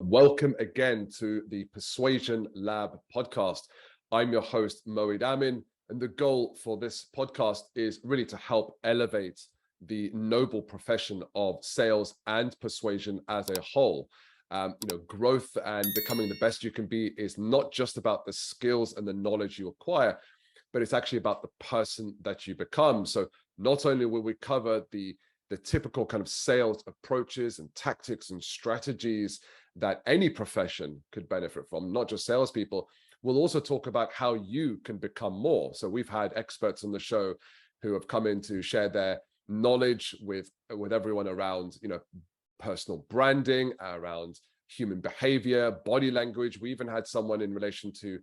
welcome again to the Persuasion Lab podcast. I'm your host, Moeed Amin, and the goal for this podcast is really to help elevate the noble profession of sales and persuasion as a whole. Growth and becoming the best you can be is not just about the skills and the knowledge you acquire, but it's actually about the person that you become. So not only will we cover the typical kind of sales approaches and tactics and strategies that any profession could benefit from, not just salespeople, we'll also talk about how you can become more. So we've had experts on the show who have come in to share their knowledge with everyone around, personal branding, around human behavior, body language. We even had someone in relation to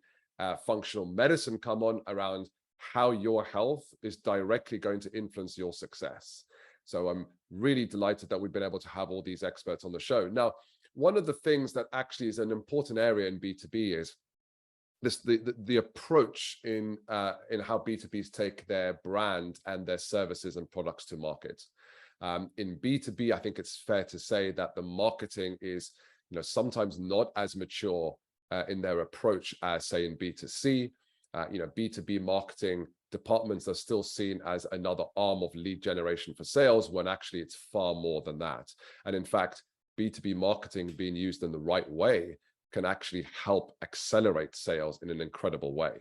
functional medicine come on around how your health is directly going to influence your success. So I'm really delighted that we've been able to have all these experts on the show. Now, one of the things that actually is an important area in B2B is the approach in how B2Bs take their brand and their services and products to market. In B2B, I think it's fair to say that the marketing is, sometimes not as mature in their approach as, say, in B2C. B2B marketing departments are still seen as another arm of lead generation for sales, when actually it's far more than that. And in fact, B2B marketing being used in the right way can actually help accelerate sales in an incredible way.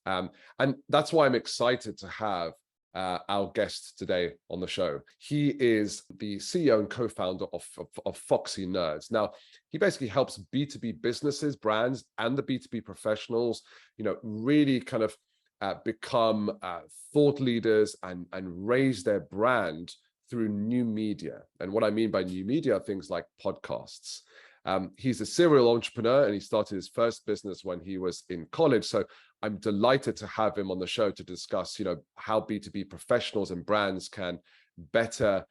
And that's why I'm excited to have our guest today on the show. He is the CEO and co-founder of Foxy Nerds. Now, he basically helps B2B businesses, brands, and the B2B professionals, really kind of become thought leaders and raise their brand through new media. And what I mean by new media are things like podcasts. He's a serial entrepreneur, and he started his first business when he was in college. So I'm delighted to have him on the show to discuss, how B2B professionals and brands can better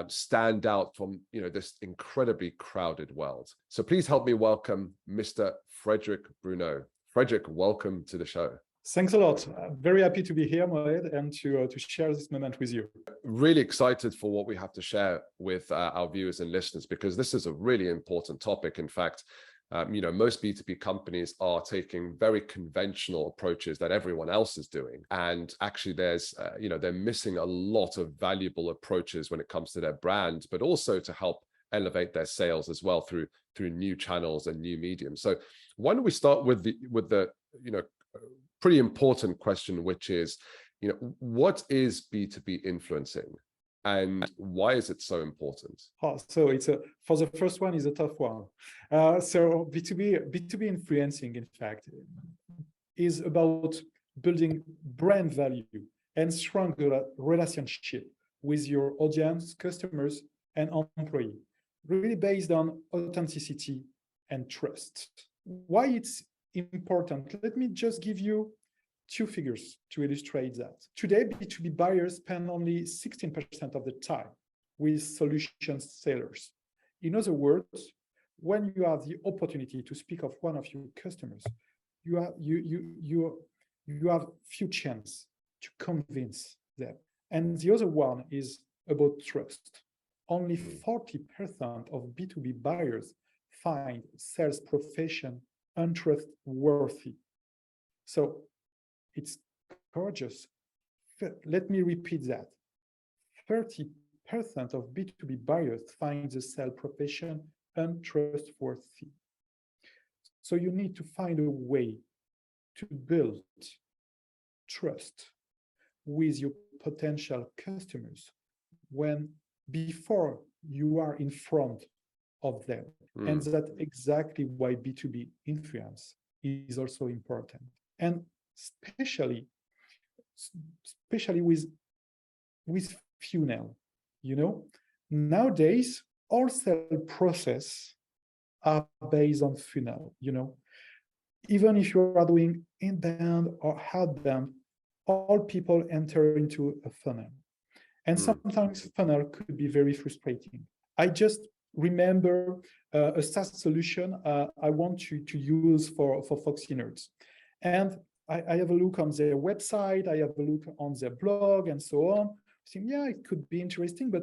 stand out from, this incredibly crowded world. So please help me welcome Mr. Frederic Bruneau. Frederic, welcome to the show. Thanks a lot. Very happy to be here, Moeed, and to share this moment with you. Really excited for what we have to share with our viewers and listeners, because this is a really important topic. In fact, most B2B companies are taking very conventional approaches that everyone else is doing. And actually there's, they're missing a lot of valuable approaches when it comes to their brand, but also to help elevate their sales as well through new channels and new mediums. So why don't we start with the pretty important question, which is, what is B2B influencing and why is it so important? So for the first one is a tough one. So B2B influencing, in fact, is about building brand value and strong relationship with your audience, customers, and employee, really based on authenticity and trust. Why it's important? Let me just give you two figures to illustrate that. Today, B2B buyers spend only 16% of the time with solutions sellers. In other words, when you have the opportunity to speak of one of your customers, you have few chance to convince them. And the other one is about trust. Only 40% of B2B buyers find sales profession untrustworthy. So it's gorgeous. Let me repeat that. 30% of B2B buyers find the sales profession untrustworthy. So you need to find a way to build trust with your potential customers before you are in front of them. And that's exactly why B2B influence is also important. And especially with funnel, nowadays all sales process are based on funnel. Even if you are doing inbound or outbound, all people enter into a funnel, and sometimes funnel could be very frustrating. I just remember a SaaS solution I want to use for Foxy Nerds, and I have a look on their website, I have a look on their blog, and so on. I think, yeah, it could be interesting, but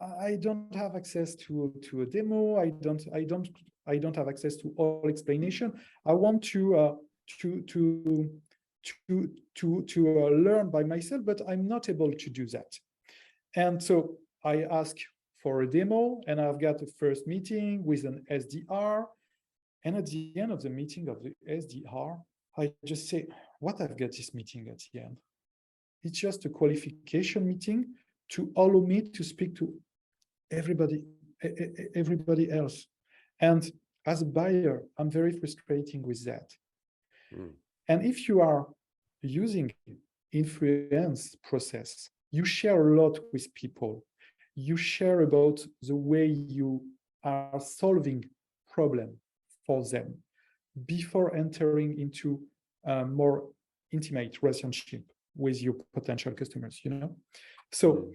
I don't have access to a demo. I don't I don't have access to all explanation. I want to learn by myself, but I'm not able to do that. And so I ask for a demo, and I've got a first meeting with an SDR. And at the end of the meeting of the SDR, I just say, what I've got this meeting at the end? It's just a qualification meeting to allow me to speak to everybody else. And as a buyer, I'm very frustrated with that. And if you are using influence process, you share a lot with people. You share about the way you are solving problem for them before entering into a more intimate relationship with your potential customers, you know? So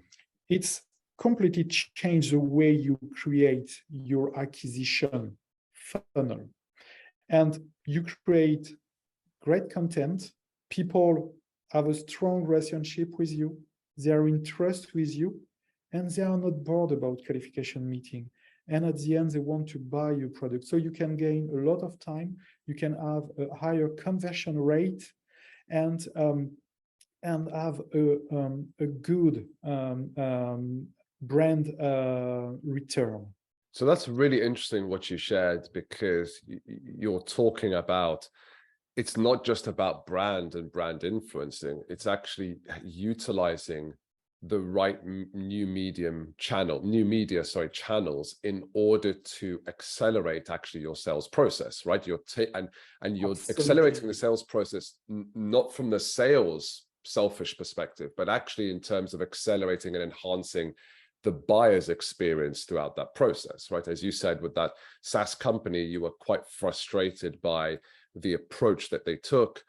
it's completely changed the way you create your acquisition funnel. And you create great content. People have a strong relationship with you. They are in trust with you, and they are not bored about qualification meeting. And at the end, they want to buy your product. So you can gain a lot of time. You can have a higher conversion rate, and have a good brand return. So that's really interesting what you shared, because you're talking about, it's not just about brand and brand influencing, it's actually utilizing the right new media channels in order to accelerate actually your sales process, right? You're Absolutely. accelerating the sales process, not from the sales selfish perspective, but actually in terms of accelerating and enhancing the buyer's experience throughout that process, right? As you said, with that SaaS company, you were quite frustrated by the approach that they took.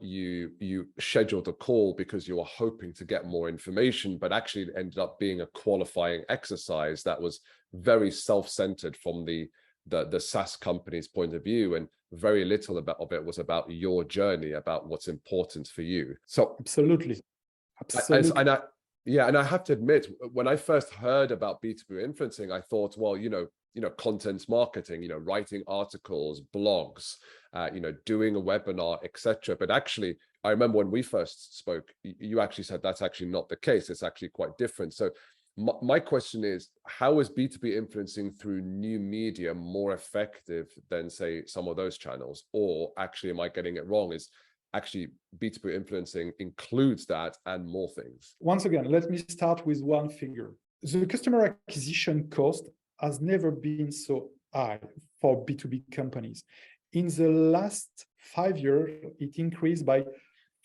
You scheduled a call because you were hoping to get more information, but actually it ended up being a qualifying exercise that was very self-centered from the SaaS company's point of view, and very little of it was about your journey, about what's important for you. So absolutely. And I have to admit, when I first heard about B2B influencing, I thought, well, content marketing, writing articles, blogs, doing a webinar, etc. But actually, I remember when we first spoke, you actually said that's actually not the case. It's actually quite different. So my question is, how is B2B influencing through new media more effective than, say, some of those channels? Or actually, am I getting it wrong? Is actually B2B influencing includes that and more things? Once again, let me start with one figure. The customer acquisition cost has never been so high for B2B companies. In the last 5 years, it increased by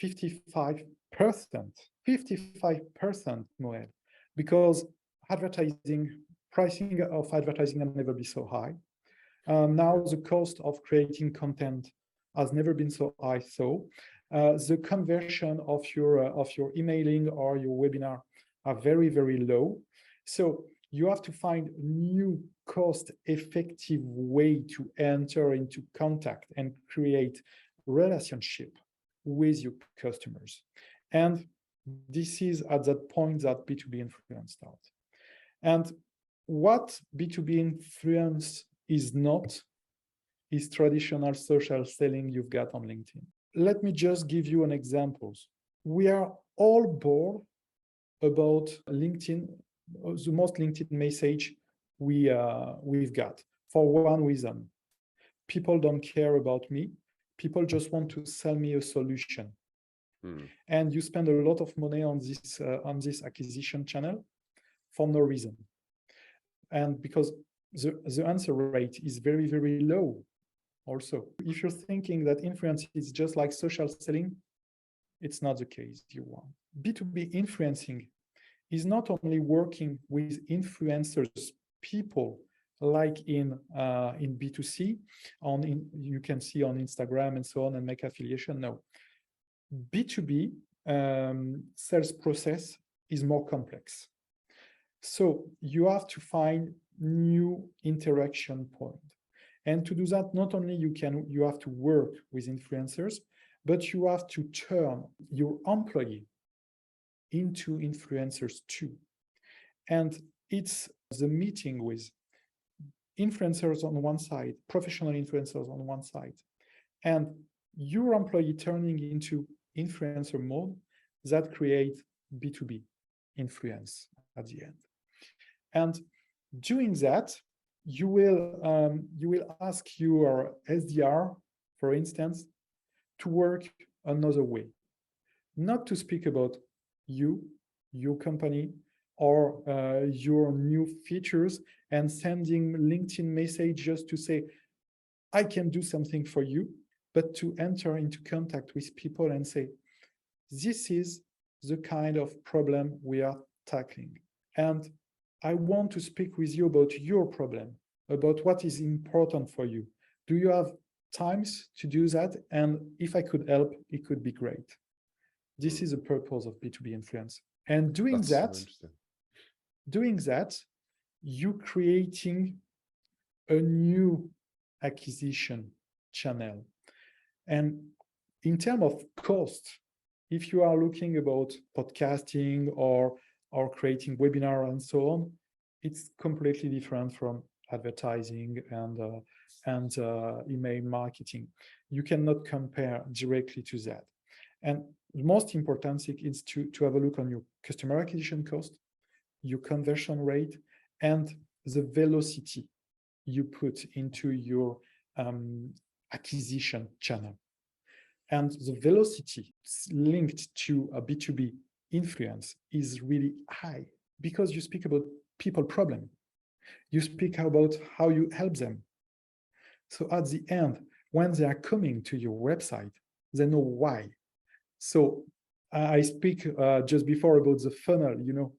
55%. 55%, Noel, because pricing of advertising has never been so high. Now the cost of creating content has never been so high. So the conversion of your emailing or your webinar are very, very low. So you have to find new cost-effective way to enter into contact and create relationship with your customers. And this is at that point that B2B influence starts. And what B2B influence is not is traditional social selling you've got on LinkedIn. Let me just give you an example. We are all bored about LinkedIn, the most LinkedIn message we've got, for one reason. People don't care about me. People just want to sell me a solution. And you spend a lot of money on this acquisition channel for no reason. And because the answer rate is very, very low. Also, if you're thinking that influence is just like social selling, it's not the case. You want B2B influencing is not only working with influencers, people like in B2C, you can see on Instagram and so on and make affiliation. No, B2B sales process is more complex. So you have to find new interaction point. And to do that, not only you have to work with influencers, but you have to turn your employee into influencers too. And it's the meeting with influencers on one side, professional influencers on one side, and your employee turning into influencer mode, that create B2B influence at the end. And doing that, you will ask your SDR, for instance, to work another way, not to speak about you, your company, or your new features and sending LinkedIn message just to say, I can do something for you, but to enter into contact with people and say, this is the kind of problem we are tackling. And I want to speak with you about your problem, about what is important for you. Do you have times to do that? And if I could help, it could be great. This is the purpose of B2B influence. And doing that, you creating a new acquisition channel. And in terms of cost, if you are looking about podcasting or creating webinar and so on, it's completely different from advertising and email marketing. You cannot compare directly to that. And the most important thing is to have a look on your customer acquisition cost, your conversion rate, and the velocity you put into your acquisition channel. And the velocity linked to a B2B influence is really high because you speak about people problem. You speak about how you help them. So at the end, when they are coming to your website, they know why. So I speak just before about the funnel,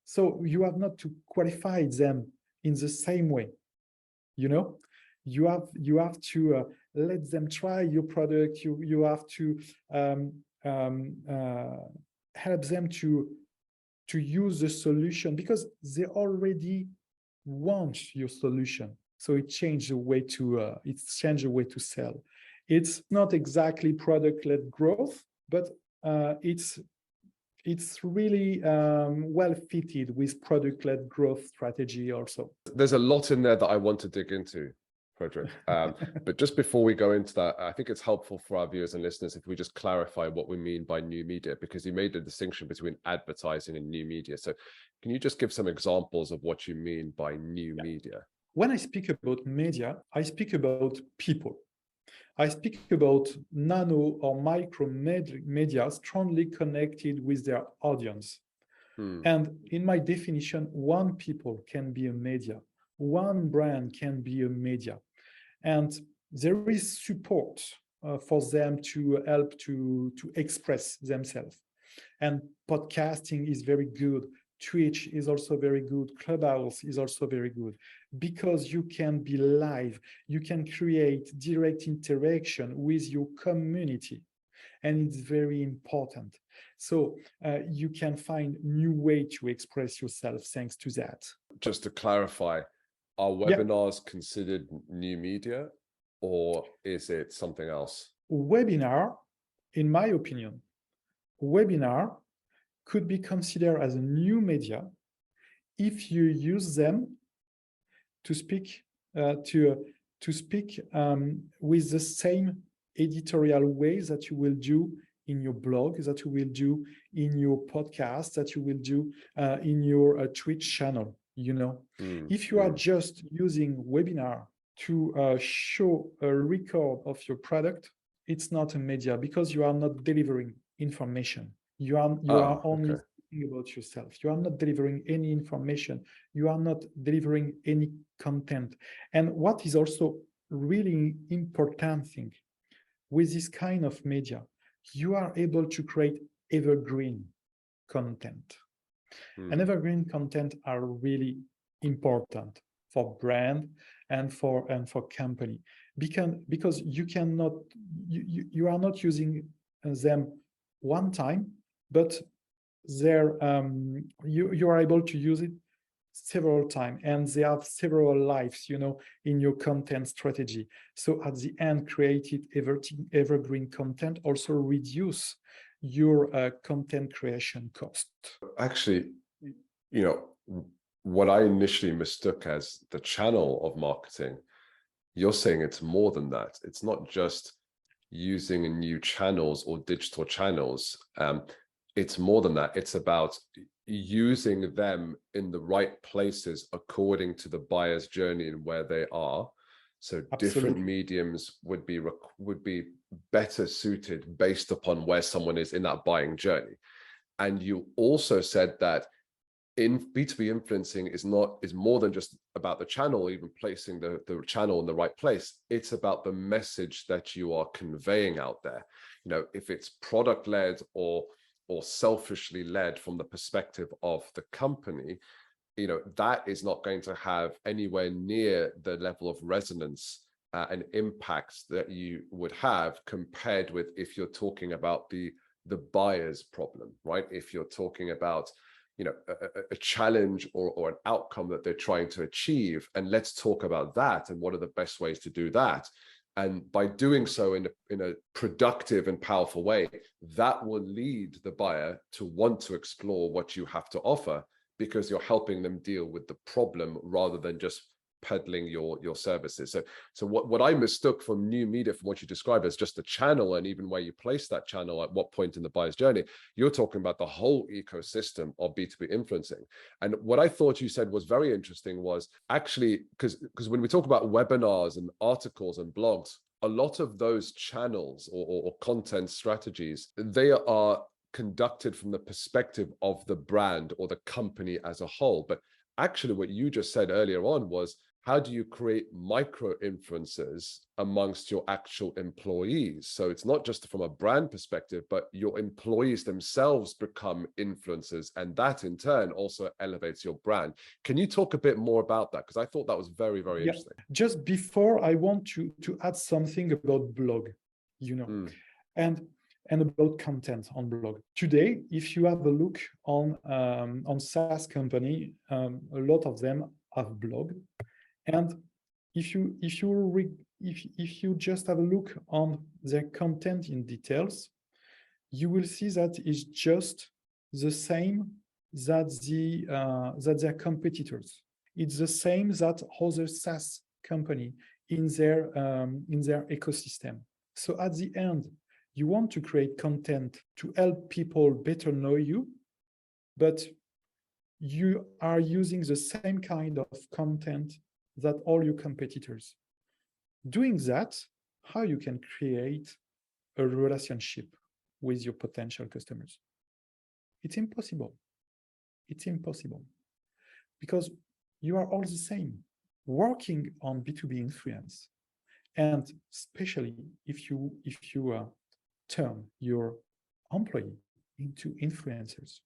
So you have not to qualify them in the same way, You have to let them try your product. You have to help them to use the solution because they already want your solution. So it changed the way to sell. It's not exactly product-led growth, but it's really well fitted with product-led growth strategy also. There's a lot in there that I want to dig into, Frederic. But just before we go into that, I think it's helpful for our viewers and listeners if we just clarify what we mean by new media, because you made a distinction between advertising and new media. So can you just give some examples of what you mean by new media? When I speak about media, I speak about people. I speak about nano or micro media strongly connected with their audience. And in my definition, one people can be a media. One brand can be a media. And there is support for them to help to express themselves. And podcasting is very good. Twitch is also very good. Clubhouse is also very good because you can be live. You can create direct interaction with your community. And it's very important. So you can find new way to express yourself thanks to that. Just to clarify, are webinars considered new media or is it something else? Webinar, in my opinion, webinar could be considered as a new media if you use them to speak with the same editorial way that you will do in your blog, that you will do in your podcast, that you will do in your Twitch channel. If you are just using webinar to show a record of your product, it's not a media because you are not delivering information. You are only speaking about yourself. You are not delivering any information. You are not delivering any content. And what is also really important thing with this kind of media, you are able to create evergreen content. And evergreen content are really important for brand and for company because you are not using them one time, but you are able to use it several times, and they have several lives, in your content strategy. So at the end, created evergreen content also reduce your content creation cost. Actually, what I initially mistook as the channel of marketing, you're saying it's more than that. It's not just using new channels or digital channels. It's more than that. It's about using them in the right places according to the buyer's journey and where they are. So different mediums would be better suited based upon where someone is in that buying journey. And you also said that in B2B influencing is more than just about the channel, even placing the channel in the right place. It's about the message that you are conveying out there. You know, if it's product led or selfishly led from the perspective of the company, you know, that is not going to have anywhere near the level of resonance and impact that you would have compared with if you're talking about the buyer's problem, right? If you're talking about, you know, a challenge or an outcome that they're trying to achieve, and let's talk about that and what are the best ways to do that. And by doing so in a productive and powerful way, that will lead the buyer to want to explore what you have to offer, because you're helping them deal with the problem rather than just peddling your services. So what I mistook from new media, from what you described as just the channel, and even where you place that channel at what point in the buyer's journey, you're talking about the whole ecosystem of B2B influencing. And what I thought you said was very interesting was actually, because when we talk about webinars and articles and blogs, a lot of those channels or content strategies, they are conducted from the perspective of the brand or the company as a whole. But actually what you just said earlier on was, how do you create micro influencers amongst your actual employees? So it's not just from a brand perspective, but your employees themselves become influencers, and that in turn also elevates your brand. Can you talk a bit more about that? Because I thought that was very, very interesting. Just before, I want to add something about blog, you know, and about content on blog. Today, if you have a look on SaaS company, a lot of them have blog. And if you just have a look on their content in details, you will see that it's just the same that their competitors. It's the same that other SaaS company in their ecosystem. So at the end, you want to create content to help people better know you, but you are using the same kind of content that all your competitors. Doing that, how you can create a relationship with your potential customers? It's impossible. It's impossible. Because you are all the same, working on B2B influence. And especially if you turn your employee into influencers,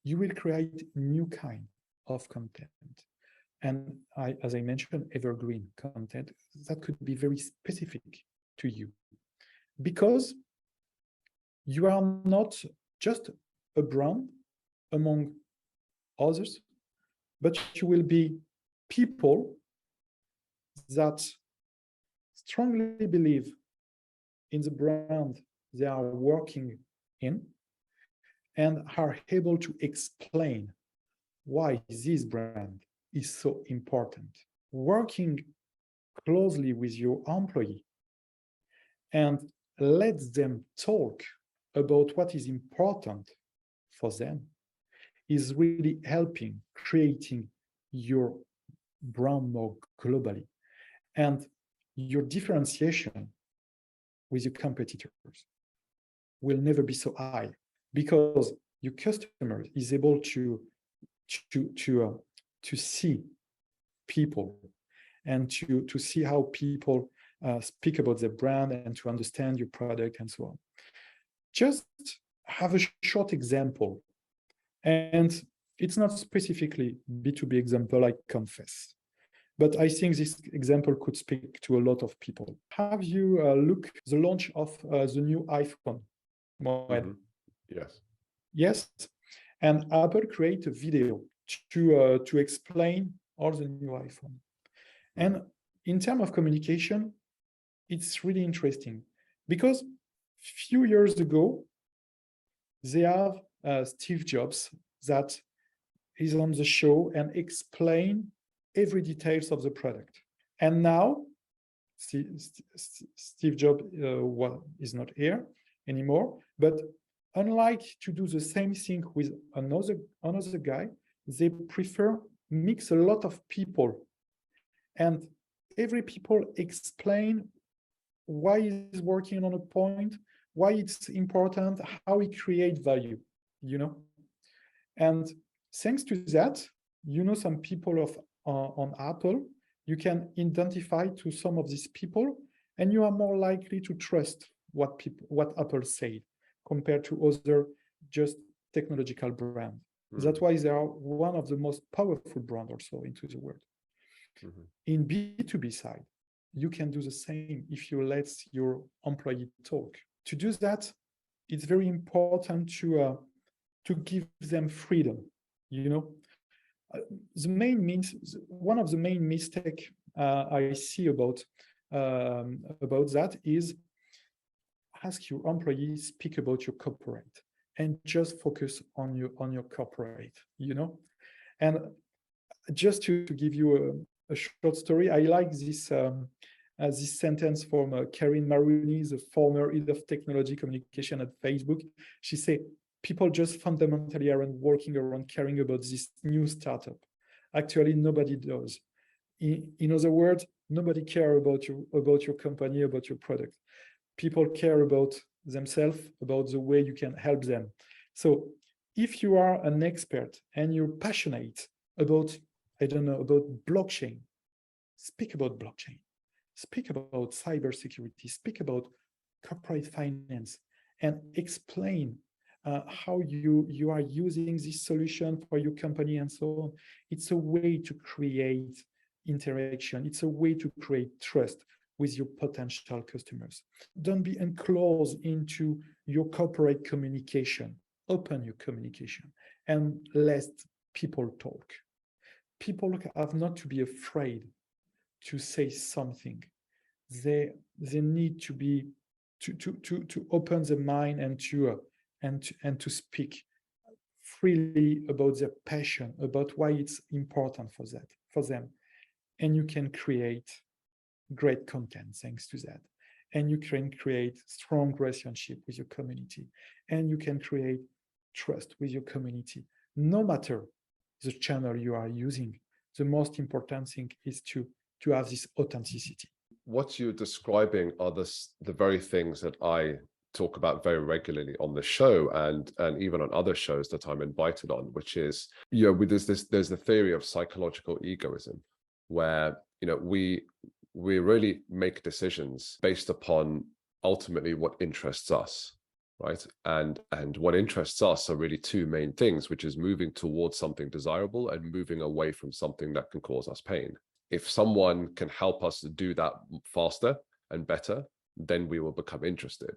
you will create new kind of content. And as I mentioned, evergreen content that could be very specific to you, because you are not just a brand among others, but you will be people that strongly believe in the brand they are working in and are able to explain why this brand is so important. Working closely with your employee and let them talk about what is important for them is really helping creating your brand more globally. And your differentiation with your competitors will never be so high, because your customer is able to see people and to see how people speak about the brand and to understand your product and so on. Just have a short example, and it's not specifically B2B example like Confess, but I think this example could speak to a lot of people. Have you looked at the launch of the new iPhone? Yes. Yes, and Apple created a video to explain all the new iPhone. And in terms of communication, it's really interesting, because a few years ago, they have Steve Jobs that is on the show and explain every details of the product. And now Steve Jobs is not here anymore, but unlike to do the same thing with another guy, they prefer mix a lot of people, and every people explain why he's working on a point, why it's important, how he create value, And thanks to that, some people on Apple, you can identify to some of these people, and you are more likely to trust what Apple said compared to other just technological brand. That's why they are one of the most powerful brand also into the world. In B2B side, you can do the same if you let your employee talk. To do that, it's very important to give them freedom. One of the main mistake I see about that is ask your employees speak about your corporate and just focus on your corporate. And just to give you a short story, I like this sentence from Karen Maroney, the former head of technology communication at Facebook. She said, people just fundamentally aren't working around caring about this new startup. Actually, nobody does. In other words, nobody cares about your company, about your product. People care about themselves, about the way you can help them. So if you are an expert and you're passionate about, about blockchain, speak about blockchain, speak about cybersecurity, speak about corporate finance, and explain how you are using this solution for your company and so on. It's a way to create interaction. It's a way to create trust with your potential customers. Don't be enclosed into your corporate communication. Open your communication and let people talk. People have not to be afraid to say something. They need to be to open the mind and to speak freely about their passion, about why it's important for them. And you can create great content thanks to that. And you can create strong relationship with your community. And you can create trust with your community. No matter the channel you are using, the most important thing is to have this authenticity. What you're describing are the very things that I talk about very regularly on the show and even on other shows that I'm invited on, which is, there's the theory of psychological egoism, where, we really make decisions based upon ultimately what interests us, right? And what interests us are really two main things, which is moving towards something desirable and moving away from something that can cause us pain. If someone can help us do that faster and better, then we will become interested.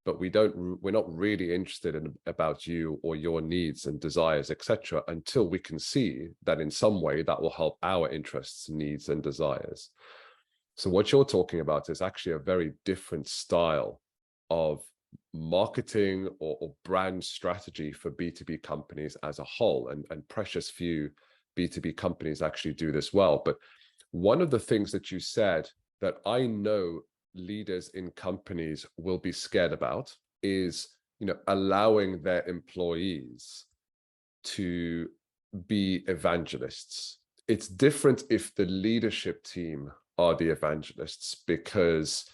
But we're not really interested in about you or your needs and desires, etc., until we can see that in some way that will help our interests, needs, and desires. So what you're talking about is actually a very different style of marketing or brand strategy for B2B companies as a whole, and precious few B2B companies actually do this well. But one of the things that you said that I know leaders in companies will be scared about is, allowing their employees to be evangelists. It's different if the leadership team are the evangelists, because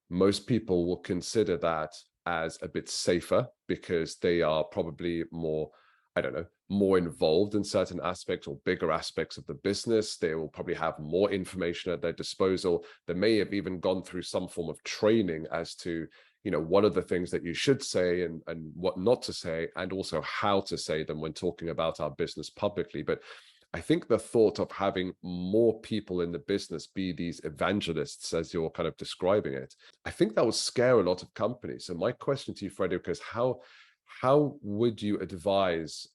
most people will consider that as a bit safer because they are probably more, more involved in certain aspects or bigger aspects of the business. They will probably have more information at their disposal. They may have even gone through some form of training as to, what are the things that you should say and what not to say, and also how to say them when talking about our business publicly. But I think the thought of having more people in the business be these evangelists, as you're kind of describing it, I think that would scare a lot of companies. So my question to you, Frederic, is how would you advise,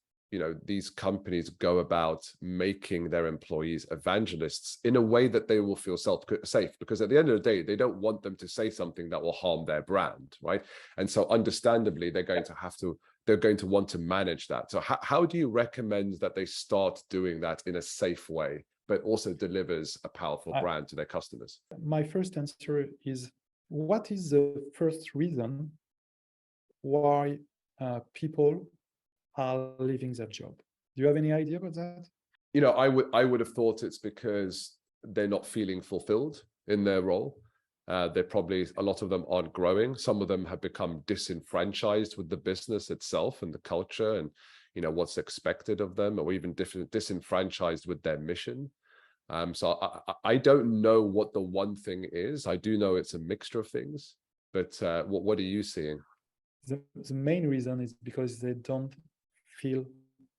these companies go about making their employees evangelists in a way that they will feel safe? Because at the end of the day, they don't want them to say something that will harm their brand, right? And so understandably, they're going to have to they're going to want to manage that. So how do you recommend that they start doing that in a safe way, but also delivers a powerful brand to their customers? My first answer is, what is the first reason why people are leaving their job? Do you have any idea about that? You know, I would have thought it's because they're not feeling fulfilled in their role. They're probably, a lot of them aren't growing. Some of them have become disenfranchised with the business itself and the culture and, you know, what's expected of them, or even disenfranchised with their mission. So I don't know what the one thing is. I do know it's a mixture of things, but what are you seeing? The main reason is because they don't feel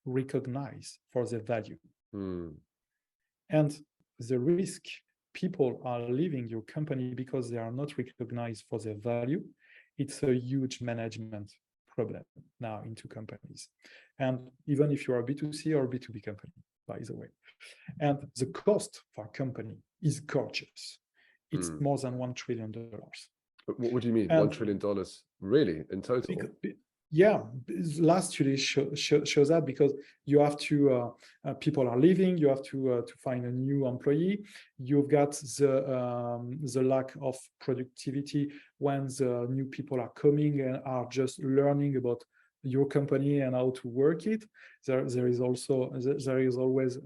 recognized for their value. And the risk, people are leaving your company because they are not recognized for their value. It's a huge management problem now into companies. And even if you are a B2C or B2B company, by the way. And the cost for a company is gorgeous. It's more than $1 trillion. What do you mean, $1 trillion? Really, in total? Yeah, last study shows that, because you have to, people are leaving, you have to find a new employee. You've got the lack of productivity when the new people are coming and are just learning about your company and how to work it. There is always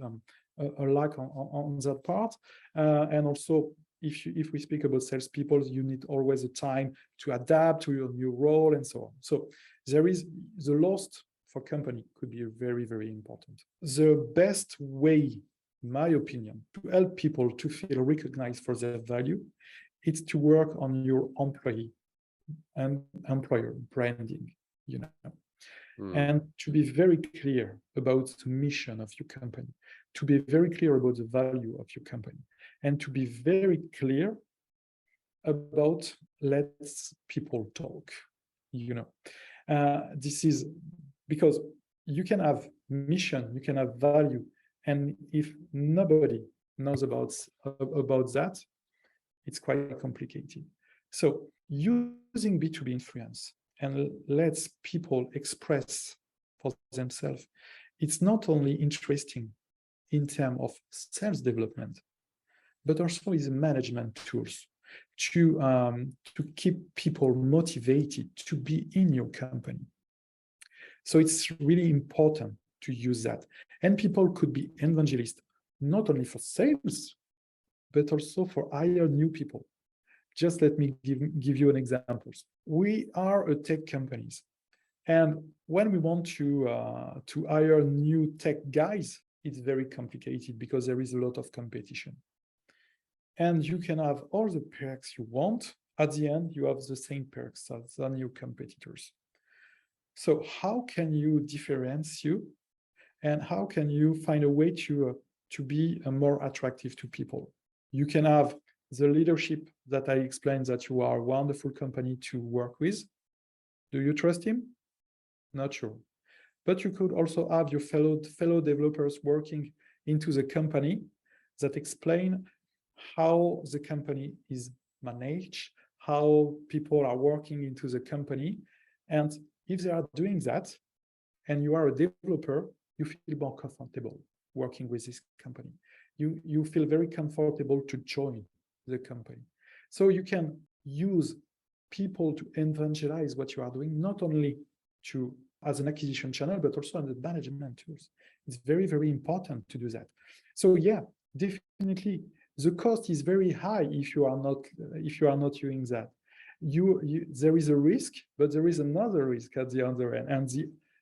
a lack on that part, and also, if we speak about salespeople, you need always a time to adapt to your new role and so on. So there is the loss for company could be very, very important. The best way, in my opinion, to help people to feel recognized for their value, it's to work on your employee and employer branding, you know, and to be very clear about the mission of your company, to be very clear about the value of your company, and to be very clear about let's people talk, you know. This is because you can have mission, you can have value, and if nobody knows about that, it's quite complicated. So using B2B influence and lets people express for themselves, it's not only interesting in terms of sales development, but also is management tools to keep people motivated to be in your company. So it's really important to use that. And people could be evangelists, not only for sales, but also for hire new people. Just let me give you an example. We are a tech companies. And when we want to hire new tech guys, it's very complicated because there is a lot of competition. And you can have all the perks you want. At the end, you have the same perks as your competitors. So how can you differentiate, and how can you find a way to be more attractive to people? You can have the leadership that I explained, that you are a wonderful company to work with. Do you trust him? Not sure. But you could also have your fellow developers working into the company that explain how the company is managed, how people are working into the company. And if they are doing that, and you are a developer, you feel more comfortable working with this company. You feel very comfortable to join the company. So you can use people to evangelize what you are doing, not only as an acquisition channel, but also on the management tools. It's very, very important to do that. So yeah, definitely the cost is very high if you are not doing that. There is a risk, but there is another risk at the other end,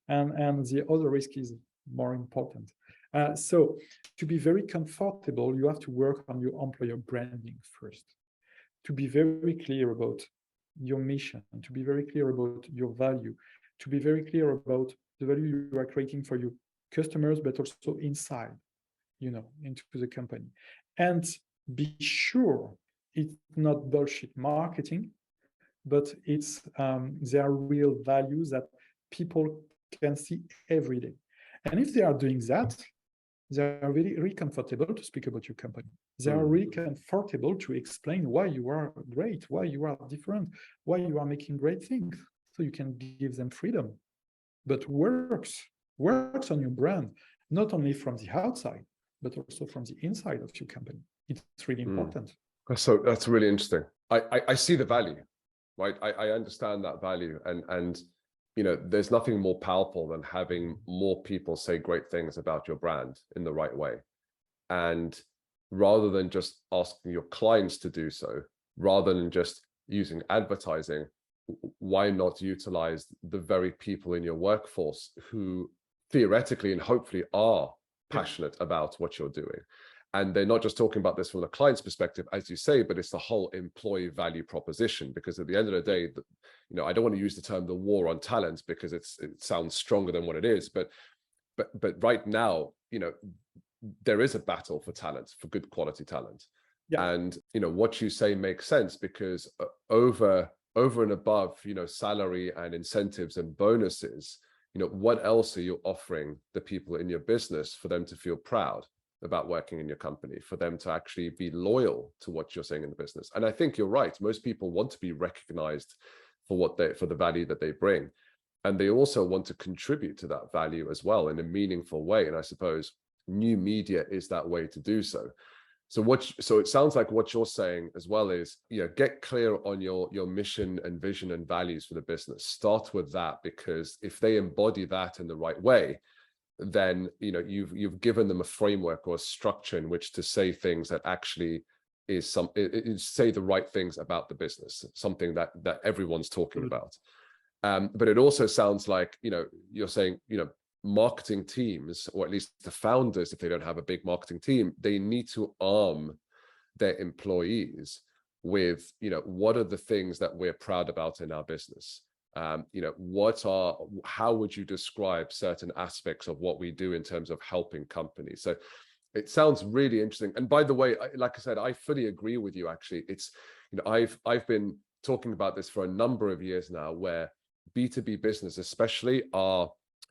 and the other risk is more important. So to be very comfortable, you have to work on your employer branding first, to be very clear about your mission, to be very clear about your value, to be very clear about the value you are creating for your customers, but also inside, into the company. And be sure it's not bullshit marketing, but it's their real values that people can see every day. And if they are doing that, they are really, really comfortable to speak about your company. They are really comfortable to explain why you are great, why you are different, why you are making great things. So you can give them freedom. but works on your brand, not only from the outside, but also from the inside of your company. It's really important. So that's really interesting. I see the value, right? I understand that value, and there's nothing more powerful than having more people say great things about your brand in the right way. And rather than just asking your clients to do so, rather than just using advertising, why not utilize the very people in your workforce who theoretically and hopefully are passionate about what you're doing? And they're not just talking about this from the client's perspective, as you say, but it's the whole employee value proposition. Because at the end of the day, I don't want to use the term the war on talent because it sounds stronger than what it is. But right now, there is a battle for talent, for good quality talent. Yeah. And what you say makes sense, because over and above salary and incentives and bonuses, what else are you offering the people in your business for them to feel proud about working in your company, for them to actually be loyal to what you're saying in the business? And I think you're right. Most people want to be recognized for the value that they bring, and they also want to contribute to that value as well in a meaningful way. And I suppose new media is that way to do so. So it sounds like what you're saying as well is, get clear on your mission and vision and values for the business. Start with that, because if they embody that in the right way, then you've given them a framework or a structure in which to say things that actually say the right things about the business, something that everyone's talking about. But it also sounds like you're saying marketing teams, or at least the founders, if they don't have a big marketing team, they need to arm their employees with what are the things that we're proud about in our business. How would you describe certain aspects of what we do in terms of helping companies? So it sounds really interesting. And by the way, like I said, I fully agree with you. Actually, it's I've been talking about this for a number of years now, where B2B business especially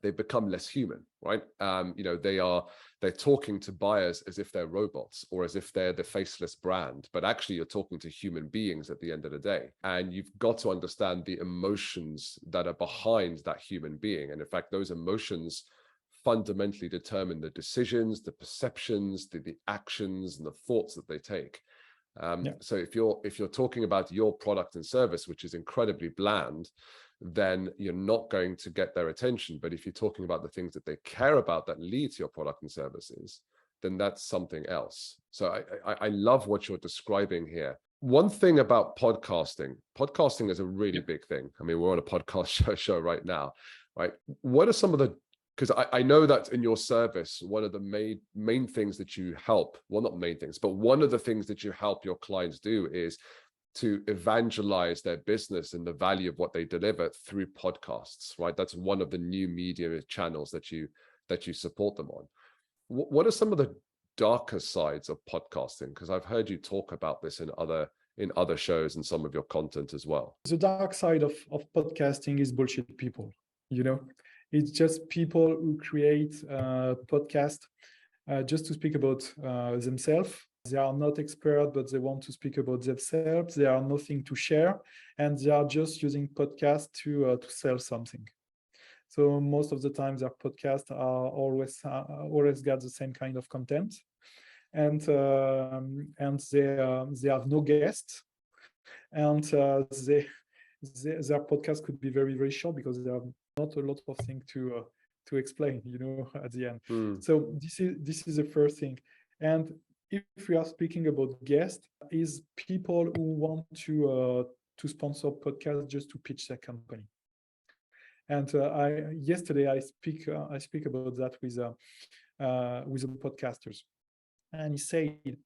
they've become less human, right? They're talking to buyers as if they're robots, or as if they're the faceless brand, but actually you're talking to human beings at the end of the day. And you've got to understand the emotions that are behind that human being. And in fact, those emotions fundamentally determine the decisions, the perceptions, the actions, and the thoughts that they take. So if you're talking about your product and service, which is incredibly bland, then you're not going to get their attention. But if you're talking about the things that they care about that lead to your product and services, then that's something else. So I love what you're describing here. One thing about podcasting is a really big thing. I mean, we're on a podcast show right now, right? What are some of the, because I know that in your service, one of the main things that you help, well, not main things, but one of the things that you help your clients do is to evangelize their business and the value of what they deliver through podcasts, right? That's one of the new media channels that you support them on. What are some of the darker sides of podcasting? Because I've heard you talk about this in other shows and some of your content as well. The dark side of podcasting is bullshit people, It's just people who create a podcast just to speak about themselves. They are not experts, but they want to speak about themselves. They are nothing to share, and they are just using podcasts to sell something. So most of the time, their podcasts are always got the same kind of content, and they have no guests, and their podcast could be very, very short because they have not a lot of things to explain, at the end. So this is the first thing. And if we are speaking about guests, is people who want to sponsor podcasts just to pitch their company. And yesterday I speak about that with the podcasters, and he said,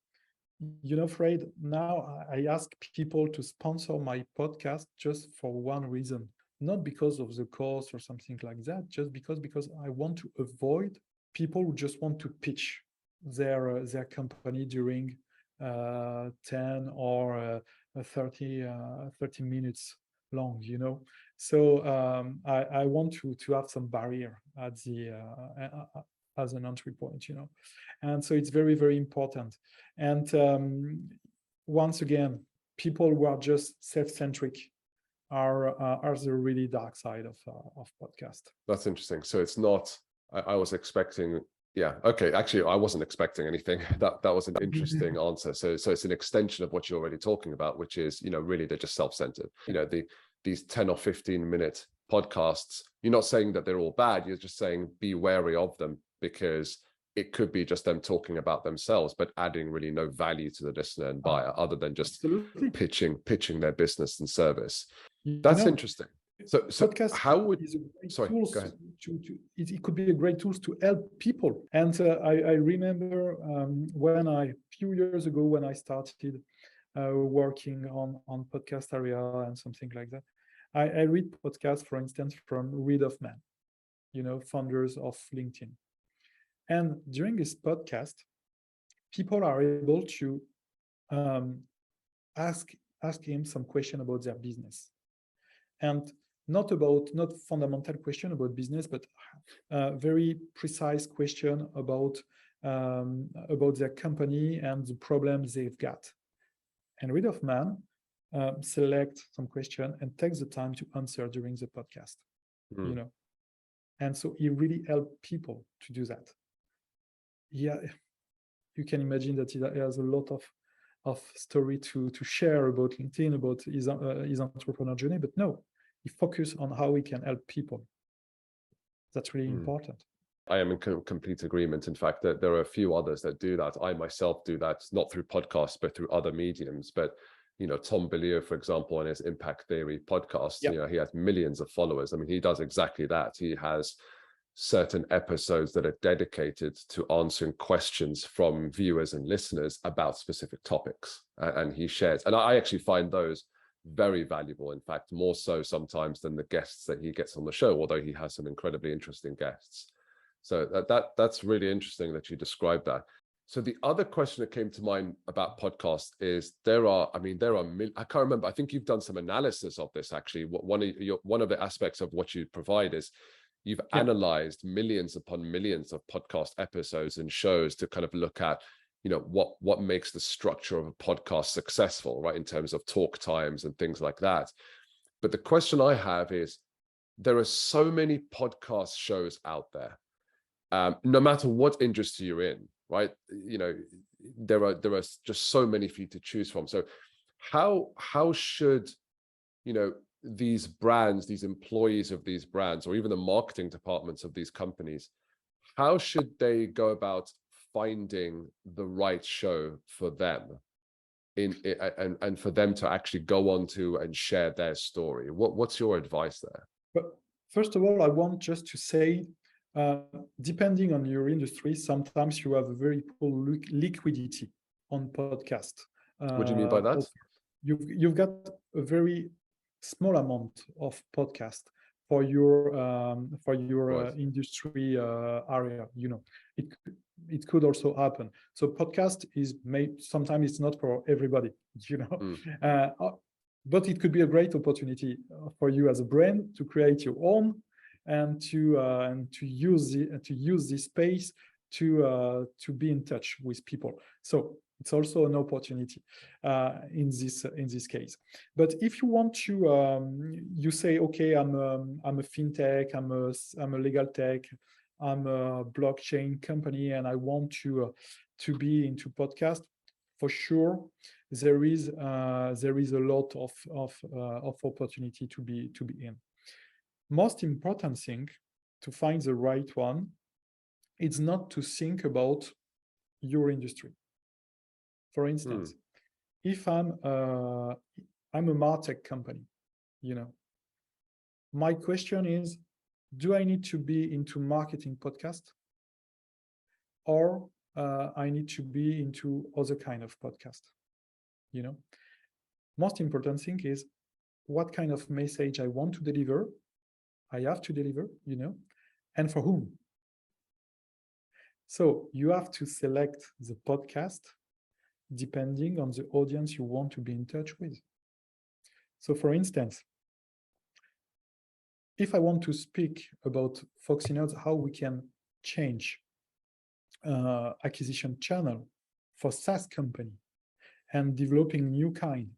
Fred, now I ask people to sponsor my podcast just for one reason, not because of the cost or something like that, just because I want to avoid people who just want to pitch their company during 10 or 30 minutes long, So I want to have some barrier at the as an entry point, and so it's very, very important. And once again, people who are just self-centric, are the really dark side of podcast. That's interesting. So it's not, I was expecting, yeah, okay. Actually, I wasn't expecting anything. That was an interesting answer. So it's an extension of what you're already talking about, which is, really they're just self-centered. These 10 or 15-minute podcasts, you're not saying that they're all bad. You're just saying be wary of them, because it could be just them talking about themselves, but adding really no value to the listener and buyer, other than just Absolutely. pitching their business and service. You That's know, interesting. So podcast how would, is a great sorry, tool go ahead. it could be a great tool to help people. And I remember when a few years ago, when I started working on podcast area and something like that, I read podcasts, for instance, from Reid Hoffman, founders of LinkedIn. And during this podcast, people are able to ask him some question about their business, and not fundamental question about business, but very precise question about their company and the problems they've got. And Reid Hoffman select some question and takes the time to answer during the podcast. And so he really helped people to do that. Yeah, you can imagine that he has a lot of story to share about LinkedIn, about his entrepreneur journey, but no, he focused on how he can help people. That's really important. I am in complete agreement. In fact, that there are a few others that do that. I myself do that, not through podcasts, but through other mediums. But Tom Bilyeu, for example, on his Impact Theory podcast, he has millions of followers. I mean, he does exactly that. He has certain episodes that are dedicated to answering questions from viewers and listeners about specific topics, and he shares. And I actually find those very valuable, in fact, more so sometimes than the guests that he gets on the show, although he has some incredibly interesting guests. So that's really interesting that you described that. So the other question that came to mind about podcasts is I can't remember, I think you've done some analysis of this actually. One of the aspects of what you provide is you've analyzed millions upon millions of podcast episodes and shows to kind of look at, what makes the structure of a podcast successful, right, in terms of talk times and things like that. But the question I have is, there are so many podcast shows out there, no matter what industry you're in, right? There are just so many for you to choose from. So how should, these brands, these employees of these brands, or even the marketing departments of these companies, how should they go about finding the right show for them and for them to actually go on to and share their story? What's your advice there? But first of all, I want just to say, depending on your industry, sometimes you have a very poor liquidity on podcast. What do you mean by that? You've got a very small amount of podcast for your right. Industry area. It could also happen. So podcast is made, sometimes it's not for everybody, but it could be a great opportunity for you as a brand to create your own and to use this space to be in touch with people. So it's also an opportunity in this case. But if you want to, you say, okay, I'm a fintech, I'm a legal tech, I'm a blockchain company, and I want to be into podcast. For sure, there is a lot of opportunity to be in. Most important thing to find the right one is not to think about your industry. For instance, if I'm a MarTech company, my question is, do I need to be into marketing podcast, or I need to be into other kind of podcast? Most important thing is what kind of message I want to deliver, I have to deliver, and for whom. So you have to select the podcast depending on the audience you want to be in touch with. So for instance, if I want to speak about Foxy Notes, how we can change acquisition channel for SaaS company and developing new kind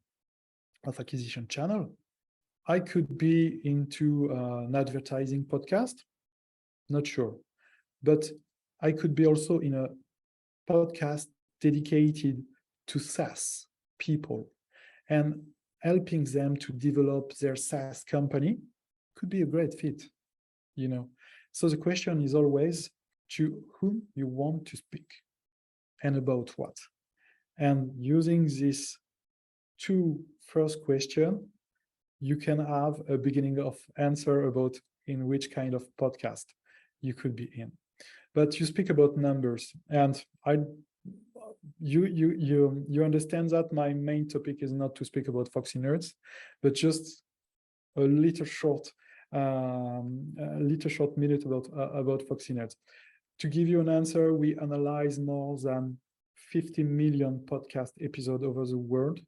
of acquisition channel, I could be into an advertising podcast, not sure, but I could be also in a podcast dedicated to SaaS people and helping them to develop their SaaS company could be a great fit, you know. So the question is always to whom you want to speak and about what. And using these two first questions, you can have a beginning of answer about in which kind of podcast you could be in. But you speak about numbers, and you understand that my main topic is not to speak about Foxy nerds, but just a little short minute about Foxy nerds. To give you an answer, we analyze more than 50 million podcast episodes over the world,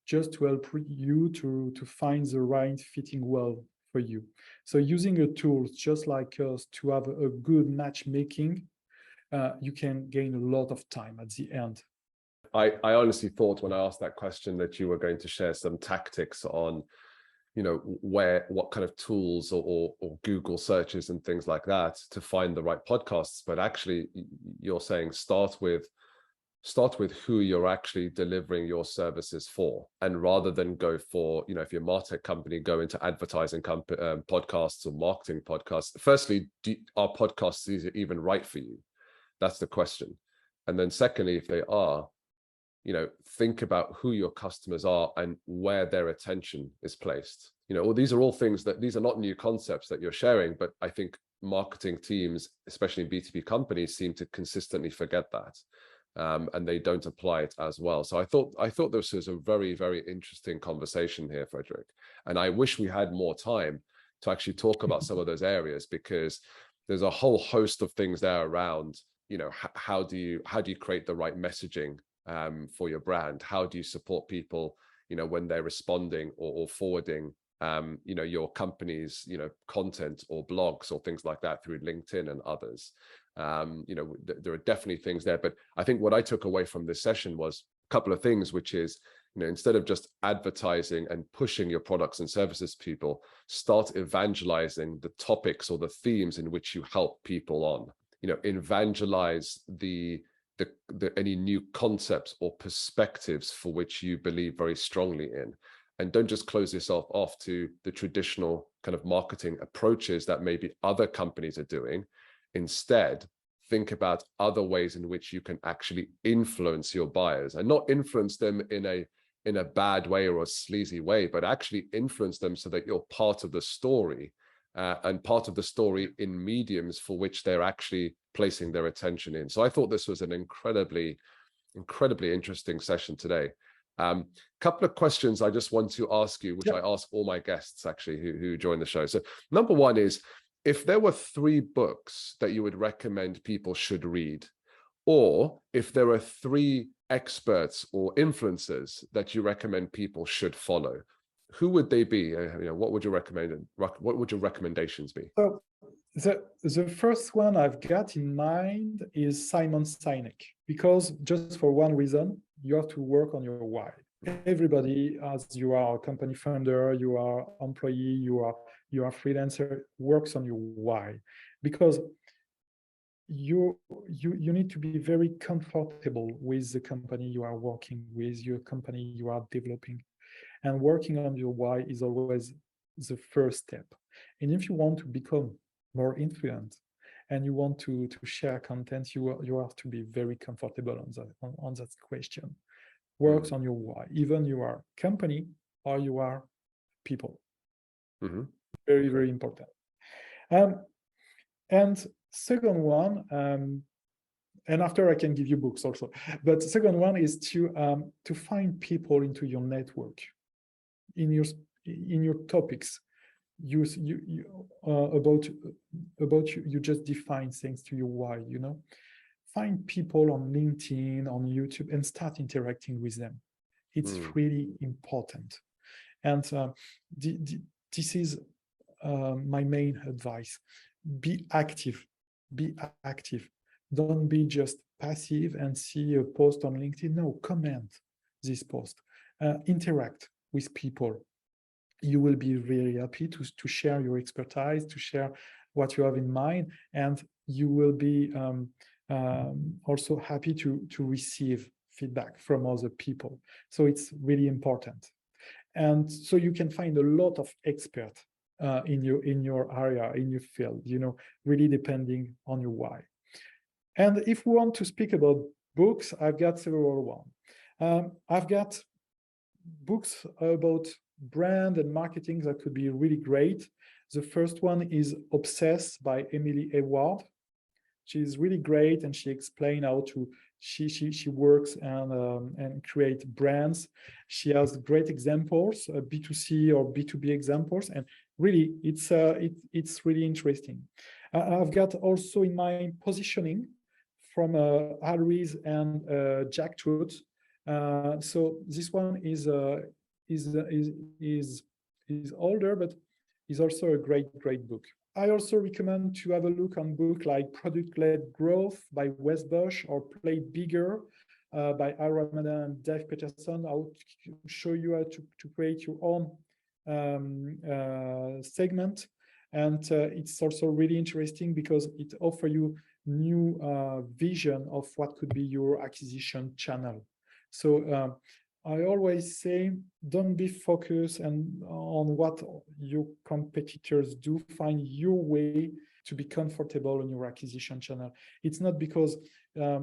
just to help you to find the right fitting well for you. So using a tool just like us to have a good matchmaking, you can gain a lot of time at the end. I honestly thought when I asked that question that you were going to share some tactics on, you know, what kind of tools or Google searches and things like that to find the right podcasts. But actually, you're saying start with who you're actually delivering your services for, and rather than go for, you know, if you're a MarTech company, go into advertising podcasts or marketing podcasts. Firstly, are podcasts even right for you? That's the question. And then secondly, if they are, you know, think about who your customers are and where their attention is placed. You know, well, these are all things these are not new concepts that you're sharing, but I think marketing teams, especially in B2B companies, seem to consistently forget that. And they don't apply it as well. So I thought this was a very, very interesting conversation here, Frederic. And I wish we had more time to actually talk about some of those areas, because there's a whole host of things there around, you know, how do you create the right messaging for your brand? How do you support people, you know, when they're responding or forwarding, you know, your company's, you know, content or blogs or things like that through LinkedIn and others. You know, there are definitely things there. But I think what I took away from this session was a couple of things, which is, you know, instead of just advertising and pushing your products and services to people, start evangelizing the topics or the themes in which you help people on. You know, evangelize any new concepts or perspectives for which you believe very strongly in. And don't just close yourself off to the traditional kind of marketing approaches that maybe other companies are doing. Instead, think about other ways in which you can actually influence your buyers, and not influence them in a bad way or a sleazy way, but actually influence them so that you're part of the story, and part of the story in mediums for which they're actually placing their attention in. So I thought this was an incredibly interesting session today. Couple of questions I just want to ask you, which I ask all my guests actually who join the show. So number one is, if there were 3 books that you would recommend people should read, or if there are 3 experts or influencers that you recommend people should follow, who would they be? You know, what would you recommend? What would your recommendations be? So the first one I've got in mind is Simon Sinek, because just for one reason, you have to work on your why. Everybody, as you are a company founder, you are employee, you are freelancer, works on your why, because you need to be very comfortable with the company you are working with, your company you are developing, and working on your why is always the first step. And if you want to become more influent and you want to share content, you have to be very comfortable on that question. Works on your why, even you are company or you are people. Very, very important. And second one, and after I can give you books also, but the second one is to find people into your network, in your topics. You just define things to your why, you know. Find people on LinkedIn, on YouTube, and start interacting with them. It's really important. And this is my main advice. Be active. Be active. Don't be just passive and see a post on LinkedIn. No, comment this post. Interact with people. you will be really happy to share your expertise, to share what you have in mind, and you will be also happy to receive feedback from other people. So it's really important. And so you can find a lot of experts in your area, in your field, really depending on your why. And if we want to speak about books, I've got several ones. I've got books about brand and marketing that could be really great. The first one is Obsessed by Emily Hayward. She's really great, and she explained how she works and create brands. She has great examples, B2C or B2B examples, and really it's really interesting. I've got also in mind Positioning from Harris and Jack Trout. So this one is older, but is also a great book. I also recommend to have a look on books like Product-Led Growth by Wes Bush or Play Bigger by Ira Ramadan and Dave Peterson. I'll show you how to create your own segment. And it's also really interesting because it offers you new vision of what could be your acquisition channel. So I always say, don't be focused on what your competitors do. Find your way to be comfortable in your acquisition channel. It's not because, I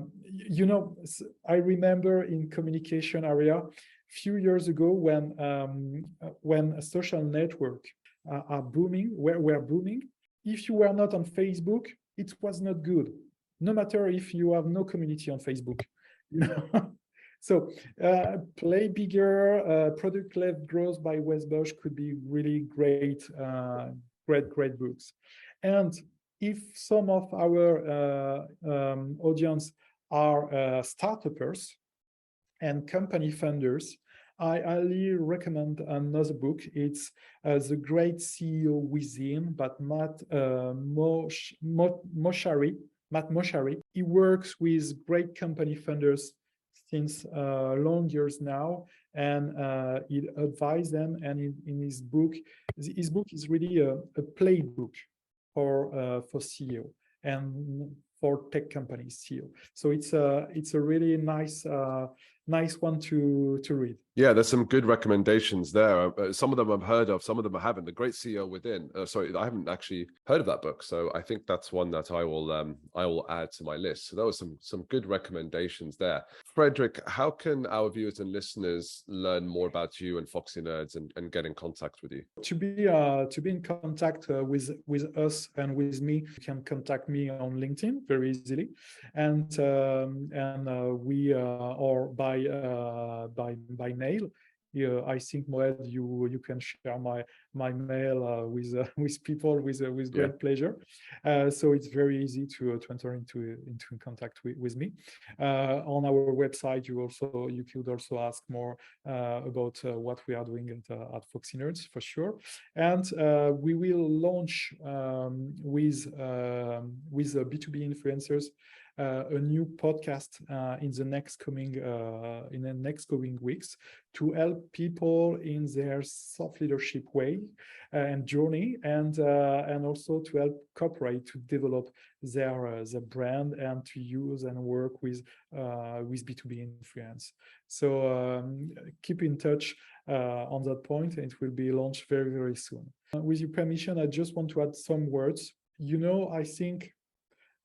remember in communication area, a few years ago when a social network are booming, were booming, if you were not on Facebook, it was not good. No matter if you have no community on Facebook, So Play Bigger, Product-Led Growth by Wes Bush could be really great books. And if some of our audience are startuppers and company funders, I highly recommend another book. It's The Great CEO Within by Matt Mochary. He works with great company funders since long years now, and he advised them. And in his book is really a playbook for CEO and for tech companies CEO. So it's a really nice one to read. Yeah, there's some good recommendations there. Some of them I've heard of, some of them I haven't. The Great CEO Within. Sorry, I haven't actually heard of that book, so I think that's one that I will add to my list. So that was some good recommendations there. Frederic, how can our viewers and listeners learn more about you and Foxy Nerds and get in contact with you? To be in contact with us and with me, you can contact me on LinkedIn very easily, and we or by mail. I think, Moed, you can share my mail with people with great pleasure. So it's very easy to enter into contact with me. On our website, you could also ask more about what we are doing at Foxy Nerds, for sure. And we will launch with B2B influencers a new podcast in the next coming weeks to help people in their soft leadership way and journey, and also to help corporate to develop their brand and to use and work with B2B influence. So keep in touch on that point, and it will be launched very, very soon. With your permission, I just want to add some words. I think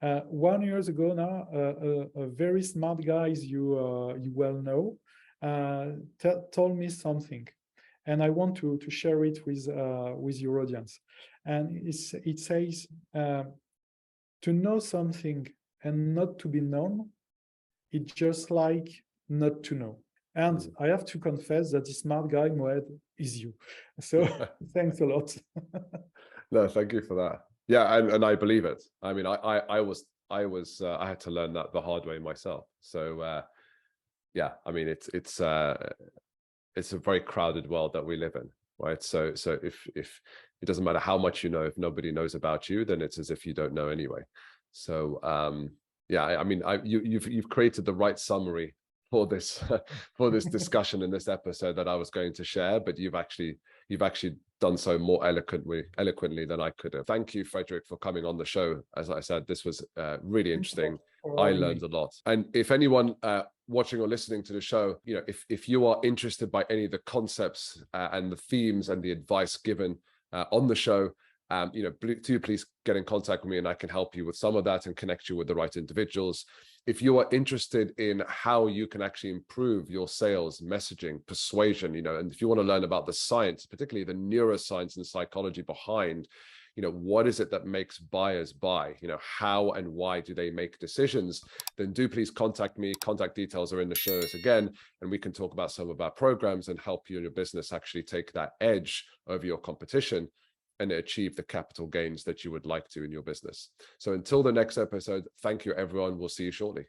1 year ago now, a very smart guy you well know told me something, and I want to share it with your audience. And it says, to know something and not to be known, it's just like not to know. And I have to confess that the smart guy, Moed, is you. So thanks a lot. No, thank you for that. Yeah, and I believe it. I mean, I had to learn that the hard way myself. So yeah, I mean, it's a very crowded world that we live in, right? So if it doesn't matter how much you know, if nobody knows about you, then it's as if you don't know anyway. So yeah, I mean, you've created the right summary for this discussion in this episode that I was going to share, but you've actually done so more eloquently than I could have. Thank you, Frederic, for coming on the show. As I said, this was really interesting. I learned a lot. And if anyone watching or listening to the show, if you are interested by any of the concepts and the themes and the advice given on the show, do please get in contact with me, and I can help you with some of that and connect you with the right individuals. If you are interested in how you can actually improve your sales, messaging, persuasion, and if you want to learn about the science, particularly the neuroscience and psychology behind, what is it that makes buyers buy? How and why do they make decisions? Then do please contact me. Contact details are in the show notes again, and we can talk about some of our programs and help you and your business actually take that edge over your competition and achieve the capital gains that you would like to in your business. So until the next episode, thank you, everyone. We'll see you shortly.